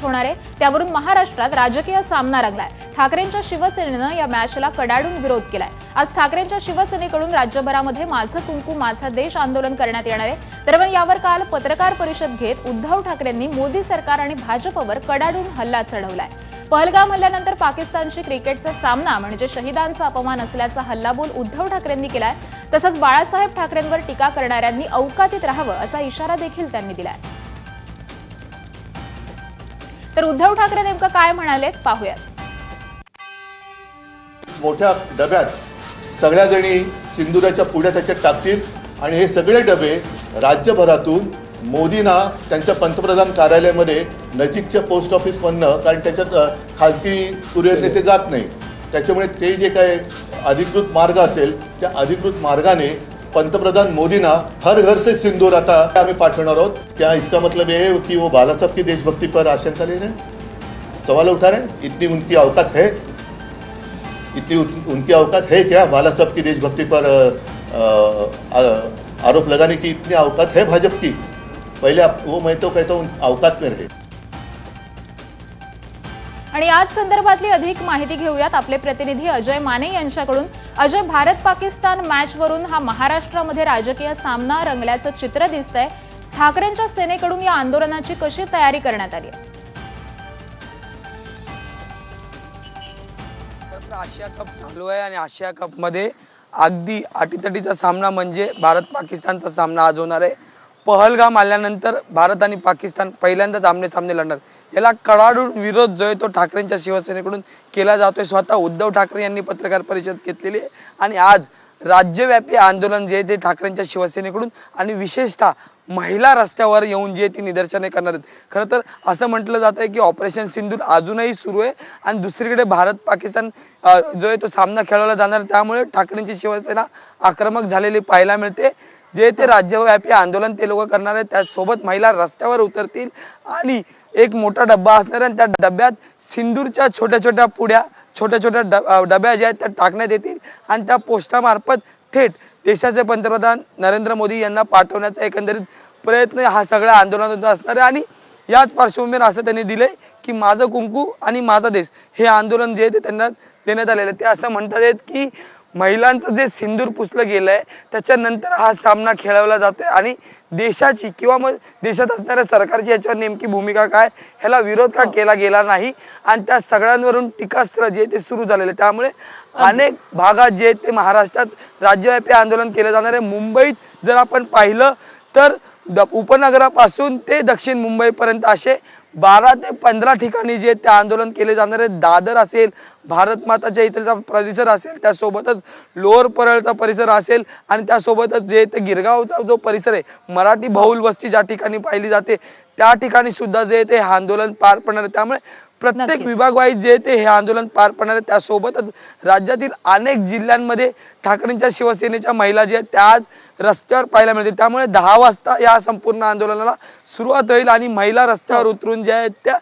होणार आहे, त्यावरून महाराष्ट्रात राजकीय सामना रंगलाय। ठाकरेंच्या शिवसेनेनं या मॅचला कडाडून विरोध केलाय। आज ठाकरेंच्या शिवसेनेकडून राज्यभरामध्ये माझं कुंकू माझा देश आंदोलन करण्यात येणार आहे। दरम्यान यावर काल पत्रकार परिषद घेत उद्धव ठाकरेंनी मोदी सरकार आणि भाजपवर कडाडून हल्ला चढवलाय। पहलगाम हल्ल्यानंतर पाकिस्तानशी क्रिकेटचा सामना म्हणजे शहीदांचा अपमान असल्याचा हल्लाबोल उद्धव ठाकरेंनी केलाय। तसंच बाळासाहेब ठाकरेंवर टीका करणाऱ्यांनी औकातीत राहावं असा इशारा देखील त्यांनी दिलाय। तर उद्धव ठाकरे नेमकं काय म्हणालेत पाहूयात। मोठ्या डब्यात सगळ्या जणी सिंदुराच्या पुढ्या त्याच्यात टाकतील आणि हे सगळे डबे राज्यभरातून मोदींना त्यांच्या पंतप्रधान कार्यालयामध्ये नजीकच्या पोस्ट ऑफिस मधनं, कारण त्याच्यात खासगी कुरिअर नेते जात नाही, त्याच्यामुळे ते जे काय अधिकृत मार्ग असेल त्या अधिकृत मार्गाने पंतप्रधान मोदींना हर घर से सिंदूर आता आम्ही पाठवणार आहोत। क्या इसका मतलब ये है कि वो बाला साहब की देशभक्ति पर आशंका ले रहे हैं, सवाल उठा रहे हैं? इतनी उनकी औकात है, इतनी उनकी औकात है क्या बाला साहब की देशभक्ति पर आरोप लगाने की? इतनी औकात है भाजपा की? पहले वो मैं तो कहता हूं औकात में रहे। आणि आज संदर्भातली अधिक माहिती घेऊयात आपले प्रतिनिधी अजय माने यांच्याकडून। अजय, भारत पाकिस्तान मॅचवरून हा महाराष्ट्रामध्ये राजकीय सामना रंगल्याचं चित्र दिसतंय। ठाकरेंच्या सेनेकडून या आंदोलनाची कशी तयारी करण्यात आली आहे? आशिया कप चालू आहे आणि आशिया कप मध्ये अगदी अटीतटीचा सामना म्हणजे भारत पाकिस्तानचा सामना आज होणार आहे। पहलगाम आल्यानंतर भारत आणि पाकिस्तान पहिल्यांदाच आमने सामने लढणार। याला कडाडून विरोध जो आहे तो ठाकरेंच्या शिवसेनेकडून केला जातोय। स्वतः उद्धव ठाकरे यांनी पत्रकार परिषद घेतलेली आहे आणि आज राज्यव्यापी आंदोलन जे आहे ते ठाकरेंच्या शिवसेनेकडून आणि विशेषतः महिला रस्त्यावर येऊन जे ती निदर्शने करणार आहेत। खरं तर असं म्हटलं जात आहे की ऑपरेशन सिंदूर अजूनही सुरू आहे आणि दुसरीकडे भारत पाकिस्तान जो आहे तो सामना खेळवला जाणार, त्यामुळे ठाकरेंची शिवसेना आक्रमक झालेली पाहायला मिळते। जे ते राज्यव्यापी आंदोलन ते लोक करणार आहेत, त्यासोबत महिला रस्त्यावर उतरतील आणि एक मोठा डब्बा असणार आहे, त्या डब्यात सिंदूरच्या छोट्या छोट्या पुड्या छोट्या छोट्या डब्या ज्या आहेत त्या टाकण्यात येतील आणि त्या पोस्टामार्फत थेट देशाचे पंतप्रधान नरेंद्र मोदी यांना पाठवण्याचा एकंदरीत प्रयत्न हा सगळ्या आंदोलनातून असणार आहे। आणि याच पार्श्वभूमीवर असं त्यांनी दिलंय की माझं कुंकू आणि माझा देश हे आंदोलन जे आहे ते त्यांना देण्यात आलेलं आहे। ते असं म्हणतात आहेत की महिलांचं जे सिंदूर पुसलं गेलंय त्याच्यानंतर हा सामना खेळवला जातोय आणि देशाची किंवा मग देशात असणाऱ्या सरकारची याच्यावर नेमकी भूमिका काय, ह्याला विरोध का केला गेला नाही आणि त्या सगळ्यांवरून टीकास्त्र जे ते सुरू झालेले। त्यामुळे अनेक भागात जे ते महाराष्ट्रात राज्यव्यापी आंदोलन केले जाणार आहे। मुंबईत जर आपण पाहिलं तर उपनगरापासून ते दक्षिण मुंबईपर्यंत असे 12 ते 15 ठिकाणी जे ते आंदोलन केले जाणार आहे। दादर असेल, भारत माताच्या इथलचा परिसर असेल, त्यासोबतच लोअर परळचा परिसर असेल आणि त्यासोबतच जे ते गिरगावचा जो परिसर आहे, मराठी बहुल वस्ती ज्या ठिकाणी पाहिली जाते त्या ठिकाणी सुद्धा जे ते आंदोलन पार पडणार आहे। त्यामुळे प्रत्येक विभागवाईज जे ते हे आंदोलन पार पडणार आहे। त्यासोबतच राज्यातील अनेक जिल्ह्यांमध्ये ठाकरेंच्या शिवसेनेच्या महिला जे आहेत त्या आज रस्त्यावर पाहायला मिळते। त्यामुळे 10 वाजता या संपूर्ण आंदोलनाला सुरुवात होईल आणि महिला रस्त्यावर उतरून ज्या आहेत त्या